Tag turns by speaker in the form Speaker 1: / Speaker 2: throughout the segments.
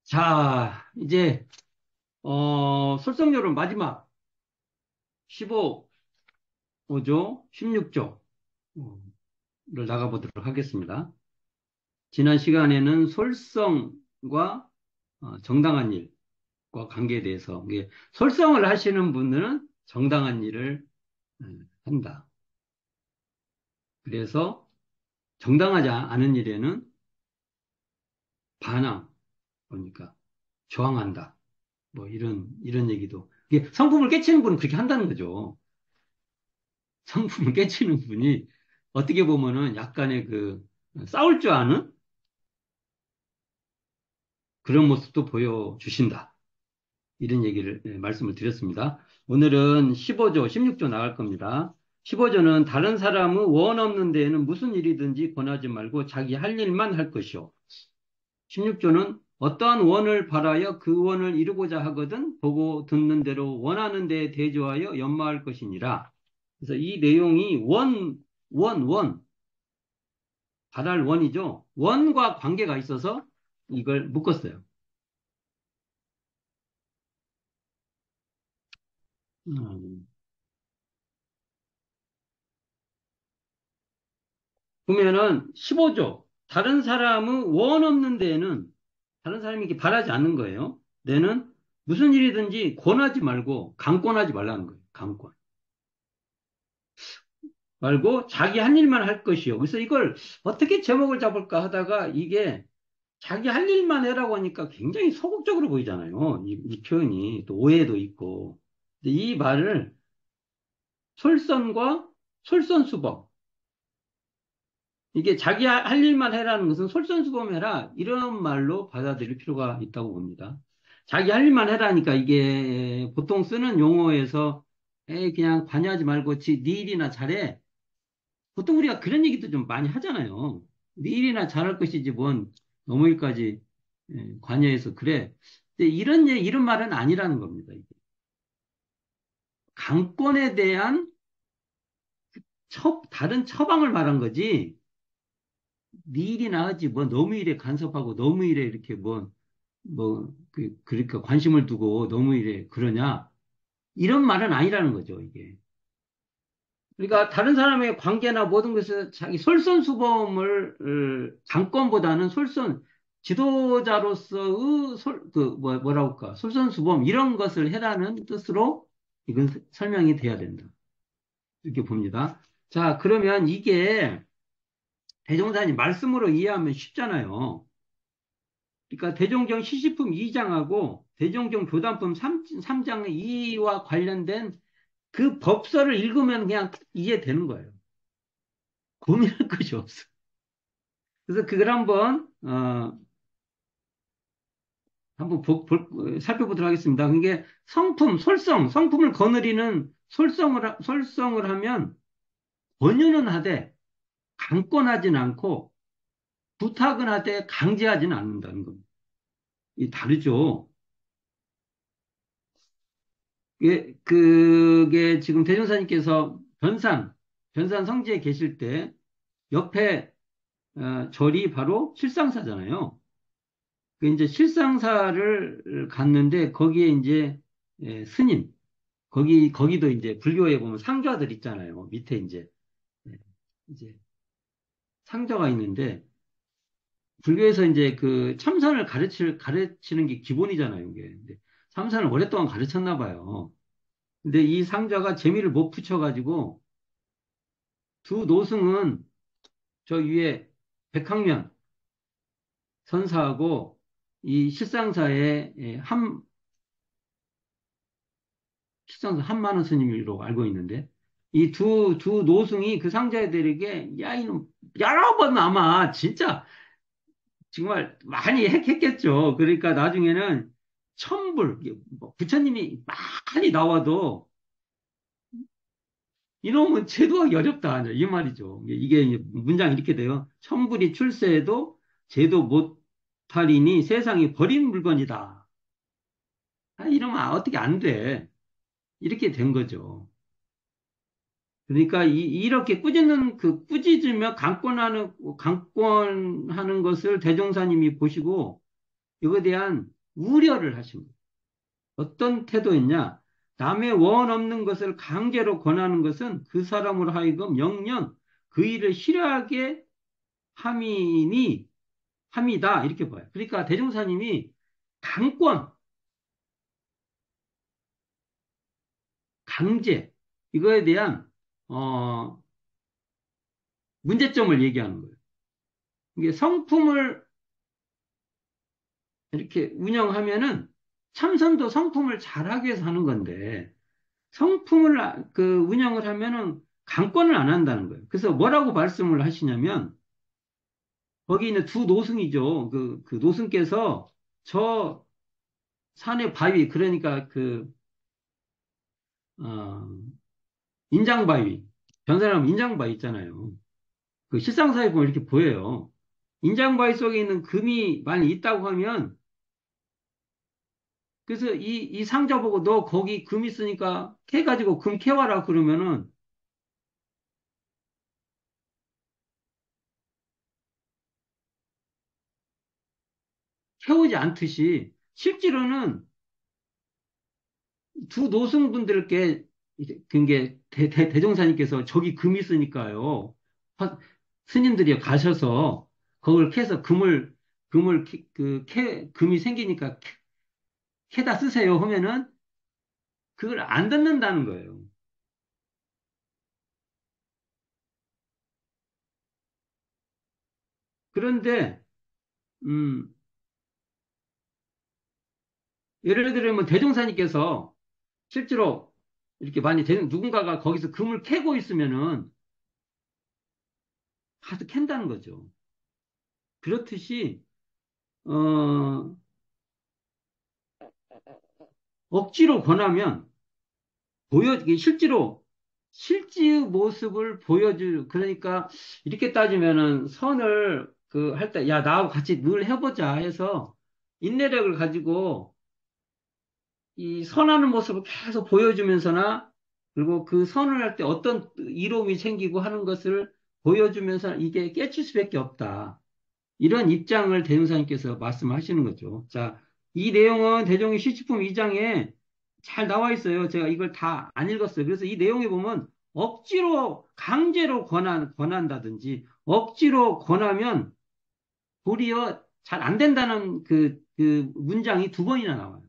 Speaker 1: 자, 이제, 솔선교로 마지막 15조, 16조를 나가보도록 하겠습니다. 지난 시간에는 솔성과 정당한 일과 관계에 대해서, 이게 솔성을 하시는 분들은 정당한 일을 한다. 그래서 정당하지 않은 일에는 반항, 그러니까 저항한다. 뭐 이런 얘기도. 이게 성품을 깨치는 분은 그렇게 한다는 거죠. 성품을 깨치는 분이 어떻게 보면은 약간의 싸울 줄 아는 그런 모습도 보여주신다. 이런 얘기를 말씀을 드렸습니다. 오늘은 15조, 16조 나갈 겁니다. 15조는 다른 사람의 원 없는 데에는 무슨 일이든지 권하지 말고 자기 할 일만 할 것이요. 16조는 어떠한 원을 바라여 그 원을 이루고자 하거든 보고 듣는 대로 원하는 데에 대조하여 연마할 것이니라. 그래서 이 내용이 원, 바랄 원이죠. 원과 관계가 있어서 이걸 묶었어요. 음. 보면은 15조. 다른 사람의 원 없는 데에는 다른 사람이 이렇게 바라지 않는 거예요. 내는 무슨 일이든지 권하지 말고 강권하지 말라는 거예요. 강권. 말고 자기 한 일만 할 것이요. 그래서 이걸 어떻게 제목을 잡을까 하다가 이게 자기 할 일만 해라고 하니까 굉장히 소극적으로 보이잖아요. 이 표현이 또 오해도 있고. 근데 이 말을 솔선과 솔선수범. 이게 자기 할 일만 해라는 것은 솔선수범해라. 이런 말로 받아들일 필요가 있다고 봅니다. 자기 할 일만 해라니까 이게 보통 쓰는 용어에서 에이, 그냥 관여하지 말고 네 일이나 잘해. 보통 우리가 그런 얘기도 좀 많이 하잖아요. 네 일이나 잘할 것이지 뭔 너무 일까지 관여해서 그래. 근데 이런 말은 아니라는 겁니다. 이게. 강권에 대한 다른 처방을 말한 거지. 네 일이나 하지 뭐 너무 일에 간섭하고 너무 일에 이렇게 그러니까 관심을 두고 너무 일에 그러냐 이런 말은 아니라는 거죠 이게. 그러니까 다른 사람의 관계나 모든 것을 자기 솔선수범을 강권보다는 지도자로서의 뭐라고 할까 솔선수범 이런 것을 해라는 뜻으로 이건 설명이 돼야 된다 이렇게 봅니다. 자 그러면 이게 대종사님 말씀으로 이해하면 쉽잖아요. 그러니까 대종경 시시품 2장하고 대종경 교단품 3장 2와 관련된 그 법서를 읽으면 그냥 딱 이해되는 거예요. 고민할 것이 없어. 그래서 그걸 한번 살펴보도록 하겠습니다. 그게 성품을 거느리는 솔성을 하면 권유는 하되 강권하진 않고 부탁은 하되 강제하지는 않는다는 겁니다. 이 다르죠. 그게 지금 대종사님께서 변산 성지에 계실 때 옆에 절이 바로 실상사잖아요. 그 이제 실상사를 갔는데 거기에 이제 스님, 거기도 이제 불교에 보면 상좌들 있잖아요. 밑에 예, 이제 상좌가 있는데 불교에서 이제 그 참선을 가르치는 게 기본이잖아요. 이게. 근데 참선을 오랫동안 가르쳤나 봐요. 근데 이 상좌가 재미를 못 붙여가지고 두 노승은 저 위에 백학년 선사하고 이 실상사의 실상사 한만원 스님으로 알고 있는데 이 두 노승이 그 상자들에게 야 이놈 여러 번 아마 진짜 정말 많이 했겠죠. 그러니까 나중에는 뭐 부처님이 많이 나와도 이놈은 제도하기 어렵다 이 말이죠. 이게 이제 문장이 이렇게 돼요. 천불이 출세해도 제도 못하리니 세상이 버린 물건이다. 이러면 어떻게 안 돼. 이렇게 된 거죠. 그러니까 이렇게 꾸짖으며 강권하는 것을 대종사님이 보시고 이거에 대한 우려를 하신 거예요. 어떤 태도였냐? 남의 원 없는 것을 강제로 권하는 것은 그 사람으로 하여금 영영 그 일을 싫어하게 함이니 함이다 이렇게 봐요. 그러니까 대종사님이 강권, 강제 이거에 대한 어, 문제점을 얘기하는 거예요. 이게 성품을 이렇게 운영하면은 참선도 성품을 잘하기 위해서 하는 건데 성품을 그 운영을 하면은 강권을 안 한다는 거예요. 그래서 뭐라고 말씀을 하시냐면 거기 있는 두 노승이죠. 그 노승께서 저 산의 바위 그러니까 그 어, 인장바위 변사람 인장바위 있잖아요. 그 실상사에 보면 이렇게 보여요. 인장바위 속에 있는 금이 만약 있다고 하면 그래서 이 상자 보고 너 거기 금 있으니까 캐가지고 금 캐와라 그러면은 캐오지 않듯이 실제로는 두 노승분들께 그게 대종사님께서 저기 금 있으니까요. 스님들이 가셔서 그걸 캐서 금을 금이 생기니까 캐다 쓰세요 하면은 그걸 안 듣는다는 거예요. 그런데 음, 예를 들면 대종사님께서 실제로 이렇게 많이 누군가가 거기서 금을 캐고 있으면은 가서 캔다는 거죠. 그렇듯이 어, 억지로 권하면 이게 실제로 실제 모습을 그러니까 이렇게 따지면은 선을 그 할 때 야 나하고 같이 늘 해보자 해서 인내력을 가지고 이 선하는 모습을 계속 보여주면서나 그리고 그 선을 할 때 어떤 이로움이 생기고 하는 것을 보여주면서 이게 깨칠 수밖에 없다. 이런 입장을 대종사님께서 말씀하시는 거죠. 자, 이 내용은 대종의 시치품 2장에 잘 나와 있어요. 제가 이걸 다 안 읽었어요. 그래서 이 내용에 보면 억지로 강제로 권한다든지 억지로 권하면 도리어 잘 안 된다는 그 문장이 두 번이나 나와요.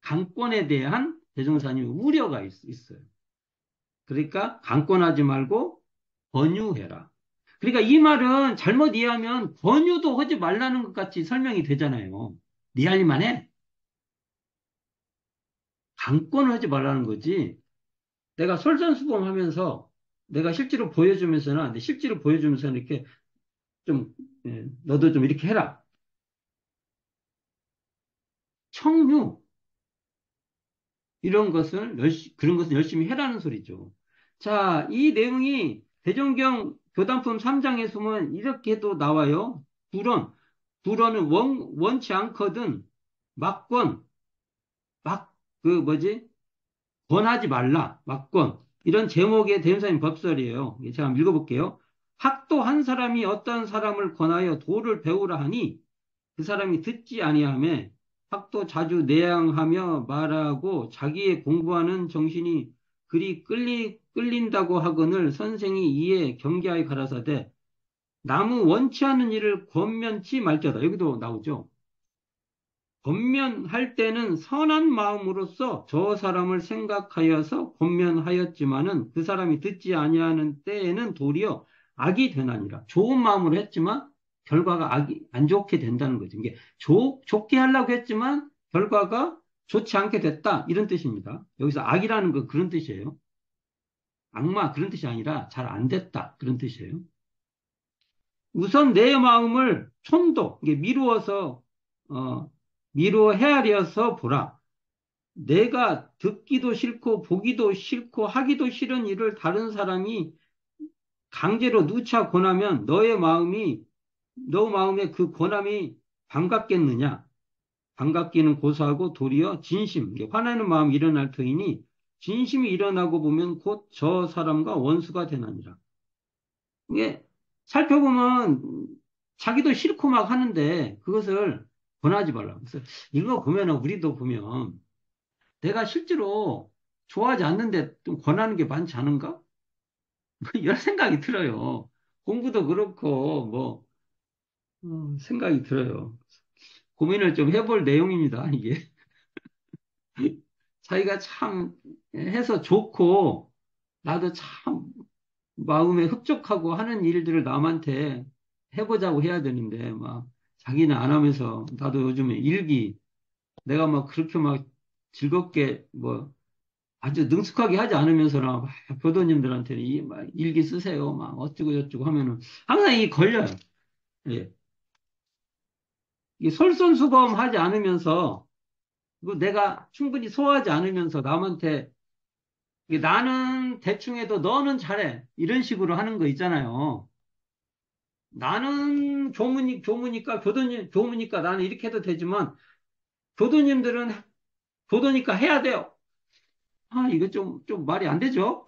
Speaker 1: 강권에 대한 대종사님의 우려가 있어요. 그러니까 강권하지 말고 권유해라. 그러니까 이 말은 잘못 이해하면 권유도 하지 말라는 것 같이 설명이 되잖아요. 네 할 일만 해. 강권을 하지 말라는 거지. 내가 솔선수범하면서 내가 실제로 보여주면서나 내 실제로 보여주면서 이렇게 좀 너도 좀 이렇게 해라. 청유 이런 것을 그런 것을 열심히 해라는 소리죠. 자, 이 내용이 대종경 교단품 3장에 보면 이렇게도 나와요. 불언. 불언은 원치 않거든. 막권. 그 뭐지? 권하지 말라. 막권. 이런 제목의 대현사님 법설이에요. 제가 한번 읽어볼게요. 학도 한 사람이 어떤 사람을 권하여 도를 배우라 하니 그 사람이 듣지 아니하며 학도 자주 내양하며 말하고 자기의 공부하는 정신이 그리 끌린다고 하거늘 선생이 이에 경계하여 가라사대 남의 원치 않는 일을 권면치 말자다. 여기도 나오죠. 권면할 때는 선한 마음으로써 저 사람을 생각하여서 권면하였지만은 그 사람이 듣지 아니하는 때에는 도리어 악이 되나니라. 좋은 마음으로 했지만 결과가 안 좋게 된다는 거죠. 이게 좋게 하려고 했지만 결과가 좋지 않게 됐다. 이런 뜻입니다. 여기서 악이라는 건 그런 뜻이에요. 악마 그런 뜻이 아니라 잘 안 됐다. 그런 뜻이에요. 우선 내 마음을 촌도, 이게 어, 미루어 헤아려서 보라. 내가 듣기도 싫고 보기도 싫고 하기도 싫은 일을 다른 사람이 강제로 누차 권하면 너 마음에 그 권함이 반갑겠느냐? 반갑기는 고사하고 도리어 진심, 이게 화나는 마음이 일어날 터이니 진심이 일어나고 보면 곧 저 사람과 원수가 되나니라. 이게 살펴보면 자기도 싫고 막 하는데 그것을 권하지 말라고. 그래서 이거 보면은 우리도 보면 내가 실제로 좋아하지 않는데 좀 권하는 게 많지 않은가? 여러 생각이 들어요. 공부도 그렇고 뭐 생각이 들어요. 고민을 좀 해볼 내용입니다. 이게 자기가 참 해서 좋고 나도 참 마음에 흡족하고 하는 일들을 남한테 해보자고 해야 되는데 막 자기는 안 하면서 나도 요즘에 일기 내가 막 그렇게 막 즐겁게 뭐 아주 능숙하게 하지 않으면서나 막 교도님들한테는 막 일기 쓰세요 막 어쩌고 저쩌고 하면은 항상 이 걸려요. 예. 이 솔선수범하지 않으면서 그 내가 충분히 소화하지 않으면서 남한테 이게 나는 대충 해도 너는 잘해 이런 식으로 하는 거 있잖아요. 나는 교무니까 교무니까 나는 이렇게 해도 되지만 교도님들은 교도니까 해야 돼요. 아, 이거 좀 말이 안 되죠?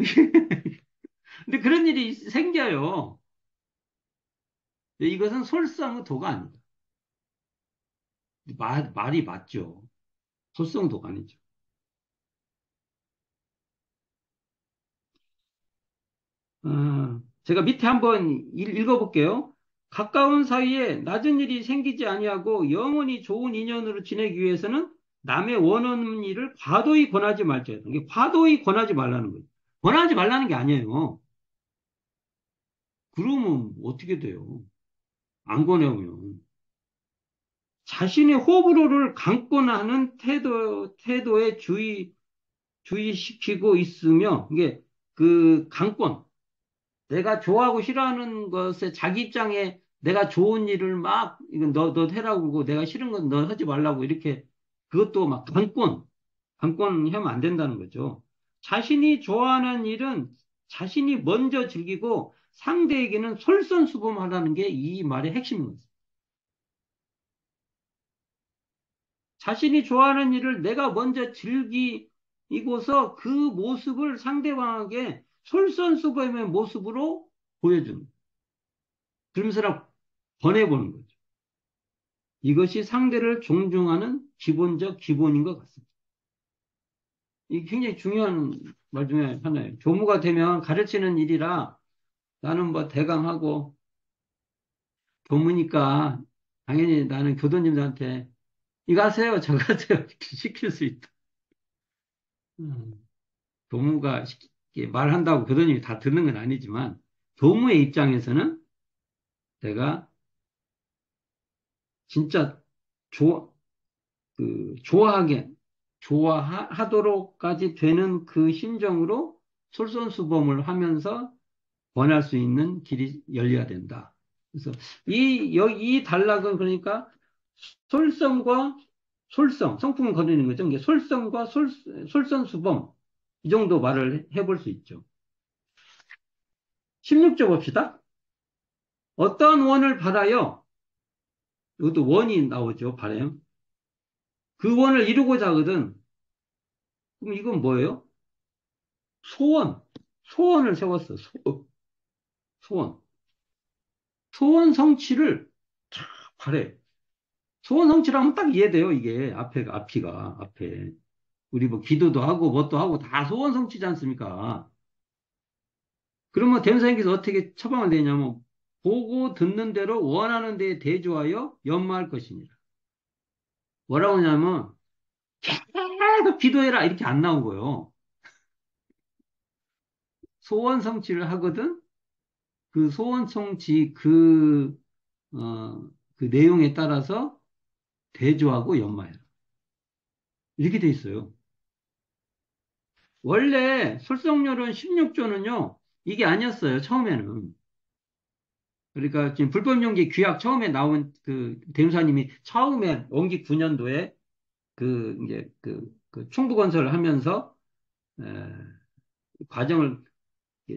Speaker 1: 근데 그런 일이 생겨요. 이것은 솔선도가 아니다. 말이 맞죠. 솔선도가 아니죠. 제가 밑에 한번 읽어볼게요. 가까운 사이에 낮은 일이 생기지 아니하고 영원히 좋은 인연으로 지내기 위해서는 남의 원하는 일을 과도히 권하지 말자. 이게 과도히 권하지 말라는 거예요. 권하지 말라는 게 아니에요. 그러면 어떻게 돼요? 안 권하면. 자신의 호불호를 강권하는 태도에 주의시키고 있으며, 이게 그 강권, 내가 좋아하고 싫어하는 것에 자기 입장에 내가 좋은 일을 막, 이건 너 해라고 그러고 내가 싫은 건 너 하지 말라고 이렇게 그것도 막 강권하면 안 된다는 거죠. 자신이 좋아하는 일은 자신이 먼저 즐기고 상대에게는 솔선수범하라는 게 이 말의 핵심입니다. 자신이 좋아하는 일을 내가 먼저 즐기고서 그 모습을 상대방에게 솔선수범의 모습으로 보여주는. 그러면서 권해보는 거죠. 이것이 상대를 존중하는 기본적 기본인 것 같습니다. 이게 굉장히 중요한 말 중에 하나예요. 교무가 되면 가르치는 일이라 나는 뭐 대강하고 교무니까 당연히 나는 교도님들한테 이거 하세요, 저거 하세요 이렇게 시킬 수 있다. 음, 교무가 이렇게 말한다고 교도님이 다 듣는 건 아니지만 교무의 입장에서는 내가 진짜 좋아, 좋아하게, 좋아하도록까지 되는 그 심정으로 솔선수범을 하면서 원할 수 있는 길이 열려야 된다. 그래서 이 단락은 그러니까 솔성과 성품을 거두는 거죠. 이게 솔성과 솔선수범. 이 정도 말을 해볼 수 있죠. 16조 봅시다. 어떤 원을 바라요? 이것도 원이 나오죠. 바라요. 그 원을 이루고자 하거든. 그럼 이건 뭐예요? 소원. 소원을 세웠어. 소원. 소원 성취를 쫙 바래. 소원 성취라면 딱 이해돼요. 이게 앞에. 우리 뭐 기도도 하고 뭣도 하고 다 소원 성취지 않습니까? 그러면 대명사님께서 어떻게 처방을 내냐면 보고 듣는 대로 원하는 데에 대조하여 연마할 것이니라. 뭐라고 하냐면 계속 기도해라 이렇게 안 나오고요. 소원 성취를 하거든 그 소원 성취 그 내용에 따라서 대조하고 연마해라. 이렇게 돼 있어요. 원래 솔선료론 16조는요, 이게 아니었어요, 처음에는. 그러니까 지금 불법용기 규약 처음에 나온 그 대무사님이 처음에 원기 9년도에 그 충북건설을 하면서, 에, 과정을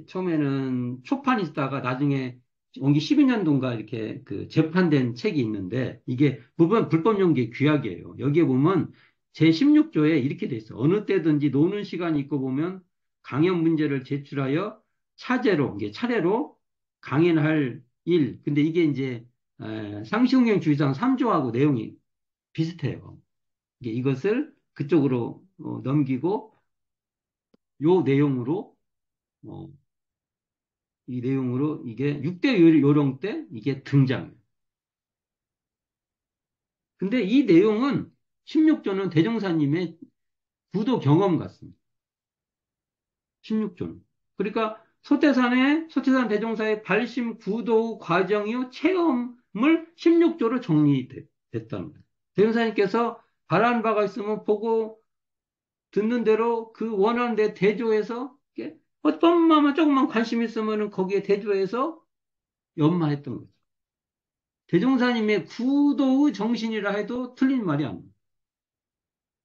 Speaker 1: 처음에는 초판이 있다가 나중에 원기 12년도인가 이렇게 그 재판된 책이 있는데 이게 부분 불법용기 규약이에요. 여기에 보면 제16조에 이렇게 돼 있어. 어느 때든지 노는 시간이 있고 보면 강연 문제를 제출하여 이게 차례로 강연할 일. 근데 이게 이제 상시운영 주의사항 3조하고 내용이 비슷해요. 이것을 그쪽으로 넘기고 요 내용으로 어, 이 내용으로 이게 6대 요령 때 이게 등장해요. 근데 이 내용은 16조는 대종사님의 구도 경험 같습니다. 16조는. 그러니까 소태산 대종사의 발심 구도 과정이요 체험을 16조로 정리됐다는 거예요. 대종사님께서 바라는 바가 있으면 보고 듣는 대로 그 원하는 데 대조해서 어떤 마음만 조금만 관심 있으면 거기에 대조해서 연마했던 거죠. 대종사님의 구도의 정신이라 해도 틀린 말이 아닙니다.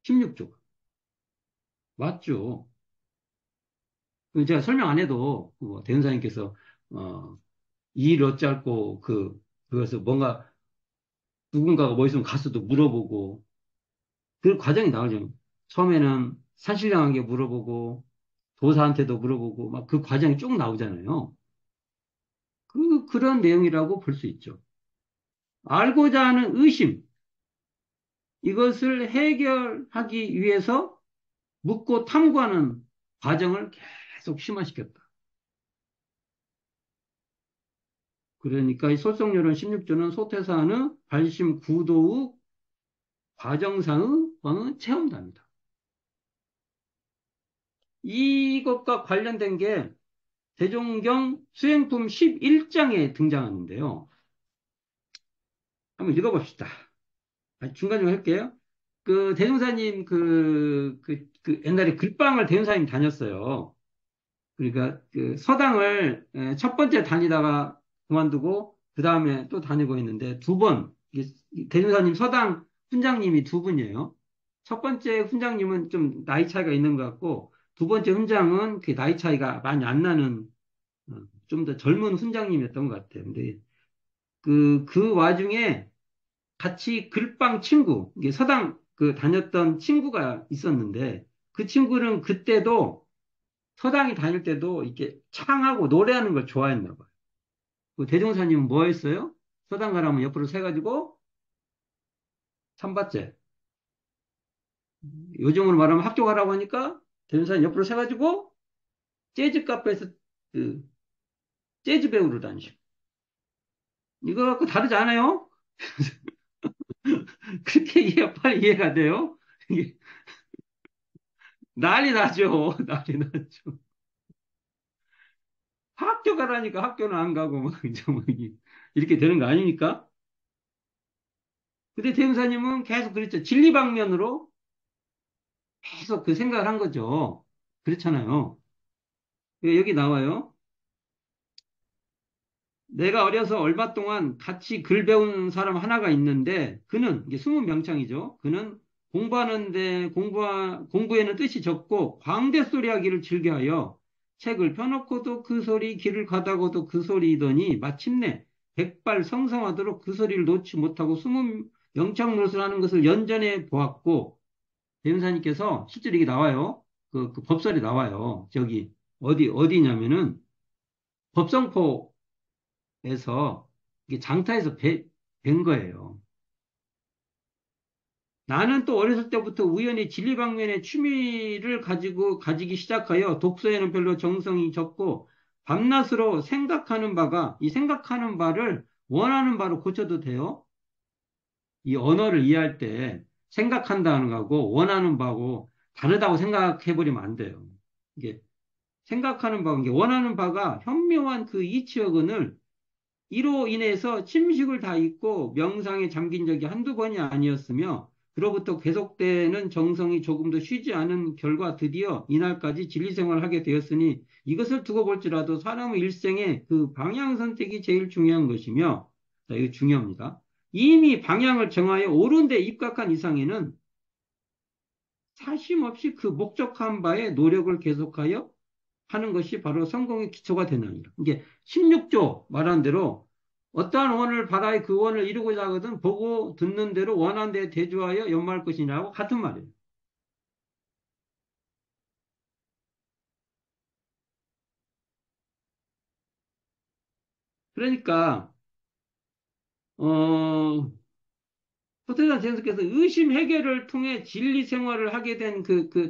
Speaker 1: 16조. 맞죠. 제가 설명 안 해도 대종사님께서 어, 이일 어찌할꼬 그것을 뭔가 누군가가 뭐 있으면 가서도 물어보고 그 과정이 나오죠. 처음에는 산신령에게 물어보고 도사한테도 물어보고 막 그 과정이 쭉 나오잖아요. 그런 내용이라고 볼 수 있죠. 알고자 하는 의심, 이것을 해결하기 위해서 묻고 탐구하는 과정을 계속 심화시켰다. 그러니까 이 솔성요론 16조는 소태사의 발심 구도의 과정상의 체험단이다. 이것과 관련된 게 대종경 수행품 11장에 등장하는데요. 한번 읽어봅시다. 중간중간 할게요. 대종사님 옛날에 글방을 대종사님 다녔어요. 그러니까 서당을 첫 번째 다니다가 그만두고 그 다음에 또 다니고 있는데 두 번, 대종사님 서당 훈장님이 두 분이에요. 첫 번째 훈장님은 좀 나이 차이가 있는 것 같고 두 번째 훈장은 그 나이 차이가 많이 안 나는 좀 더 젊은 훈장님이었던 것 같아요. 근데 그 와중에 같이 글방 친구, 이게 서당 다녔던 친구가 있었는데 그 친구는 그때도 서당이 다닐 때도 이렇게 창하고 노래하는 걸 좋아했나 봐요. 대종사님은 뭐 했어요? 서당 가라면 옆으로 세가지고 삼바째. 요즘으로 말하면 학교 가라고 하니까 대종사님 옆으로 세가지고 재즈 카페에서 그 재즈 배우러 다니시고. 이거 갖고 다르지 않아요? 그렇게 빨리 이해가 돼요? 이게 난리 나죠. 난리 나죠. 학교 가라니까 학교는 안 가고 막 이제 뭐 이렇게 되는 거 아닙니까? 근데 대형사님은 계속 그랬죠. 진리방면으로 계속 그 생각을 한 거죠. 그렇잖아요. 여기 나와요. 내가 어려서 얼마 동안 같이 글 배운 사람 하나가 있는데 그는 이게 숨은 명창이죠. 그는 공부에는 뜻이 적고 광대 소리 하기를 즐겨하여 책을 펴놓고도 그 소리, 길을 가다고도 그 소리이더니 마침내 백발성성하도록 그 소리를 놓지 못하고 숨은 명창 노릇을 하는 것을 연전해 보았고 대운사님께서 실제로 이게 나와요. 그 법설이 나와요. 저기 어디냐면은 법성포 에서 이게 장타에서 뵌 거예요. 나는 또 어렸을 때부터 우연히 진리방면의 취미를 가지기 시작하여 독서에는 별로 정성이 적고 밤낮으로 생각하는 바가 이 생각하는 바를 원하는 바로 고쳐도 돼요. 이 언어를 이해할 때 생각한다는 거하고 원하는 바고 다르다고 생각해 버리면 안 돼요. 이게 생각하는 바가 이게 원하는 바가 현묘한 그 이치여근을 이로 인해서 침식을 다 잊고 명상에 잠긴 적이 한두 번이 아니었으며 그로부터 계속되는 정성이 조금도 쉬지 않은 결과 드디어 이날까지 진리생활을 하게 되었으니 이것을 두고 볼지라도 사람의 일생에 그 방향 선택이 제일 중요한 것이며 자, 이거 중요합니다. 이미 방향을 정하여 옳은 데 입각한 이상에는 사심 없이 그 목적한 바에 노력을 계속하여 하는 것이 바로 성공의 기초가 되느니라. 이게 16조 말한 대로 어떠한 원을 바라에 그 원을 이루고자 하거든 보고 듣는 대로 원한 데 대조하여 연마할 것이냐고 같은 말이에요. 그러니까 어 소태산 제수께서 의심 해결을 통해 진리 생활을 하게 된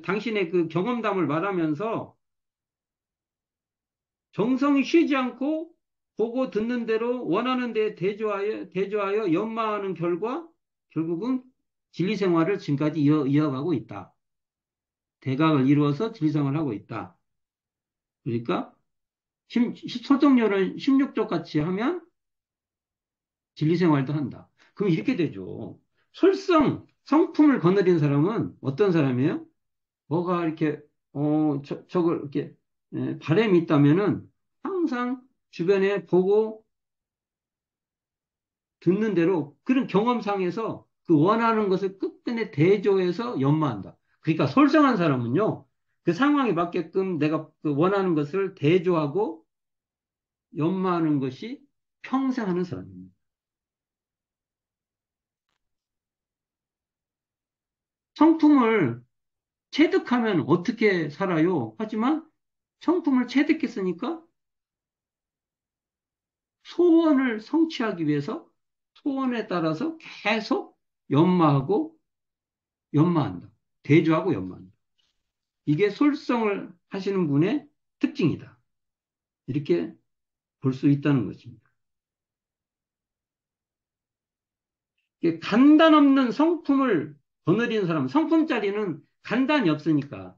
Speaker 1: 당신의 그 경험담을 말하면서 정성이 쉬지 않고 보고 듣는 대로 원하는 데 대조하여 연마하는 결과 결국은 진리 생활을 지금까지 이어가고 있다. 대각을 이루어서 진리 생활을 하고 있다. 그러니까 설정열은 16조 같이 하면 진리 생활도 한다. 그럼 이렇게 되죠. 성품을 거느린 사람은 어떤 사람이에요? 뭐가 이렇게, 저걸 이렇게, 바람이 있다면은 항상 주변에 보고 듣는 대로 그런 경험상에서 그 원하는 것을 끝끝내 대조해서 연마한다. 그러니까 솔성한 사람은요, 그 상황에 맞게끔 내가 그 원하는 것을 대조하고 연마하는 것이 평생 하는 사람입니다. 성품을 체득하면 어떻게 살아요? 하지만 성품을 체득했으니까 소원을 성취하기 위해서 소원에 따라서 계속 연마하고 연마한다. 대조하고 연마한다. 이게 솔성을 하시는 분의 특징이다. 이렇게 볼 수 있다는 것입니다. 이게 간단 없는 성품을 거느리는 사람, 성품짜리는 간단이 없으니까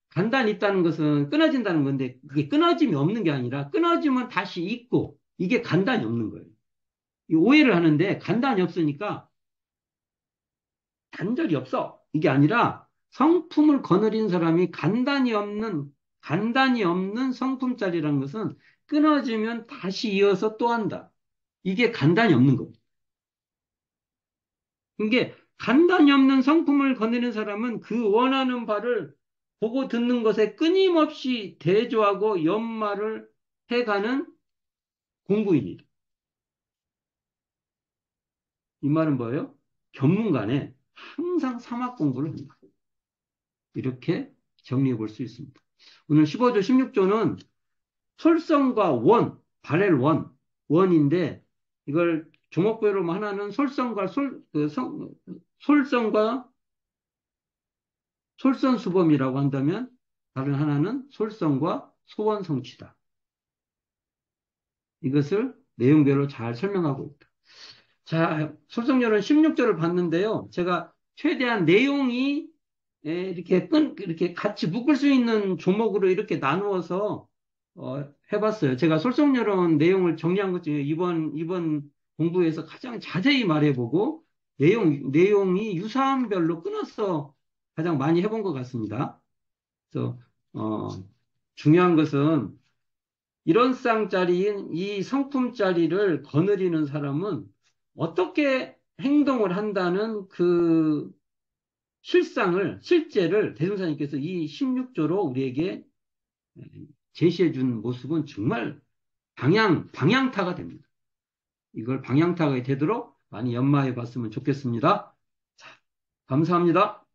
Speaker 1: 간단이 있다는 것은 끊어진다는 건데 그게 끊어짐이 없는 게 아니라 끊어지면 다시 있고 이게 간단이 없는 거예요. 이 오해를 하는데 간단이 없으니까 단절이 없어. 이게 아니라 성품을 거느린 사람이 간단히 없는 성품짜리라는 것은 끊어지면 다시 이어서 또 한다. 이게 간단히 없는 겁니다. 이게 간단히 없는 성품을 거느린 사람은 그 원하는 바를 보고 듣는 것에 끊임없이 대조하고 연마를 해가는 공부입니다. 이 말은 뭐예요? 견문간에 항상 사막 공부를 합니다. 이렇게 정리해 볼 수 있습니다. 오늘 15조, 16조는 솔성과 원인데 이걸 종목별로 하나는 솔성과 솔선수범이라고 한다면 다른 하나는 솔성과 소원성취다. 이것을 내용별로 잘 설명하고 있다. 자, 솔성열은 16조를 봤는데요. 제가 최대한 내용이 이렇게 같이 묶을 수 있는 조목으로 이렇게 나누어서 해봤어요. 제가 솔선녀론 내용을 정리한 것 중에 이번 공부에서 가장 자세히 말해보고 내용이 유사한 별로 끊어서 가장 많이 해본 것 같습니다. 그래서 어, 중요한 것은 이런 쌍짜리인 이 성품짜리를 거느리는 사람은 어떻게 행동을 한다는 그 실제를 대종사님께서 이 16조로 우리에게 제시해 준 모습은 정말 방향타가 됩니다. 이걸 방향타가 되도록 많이 연마해 봤으면 좋겠습니다. 자, 감사합니다.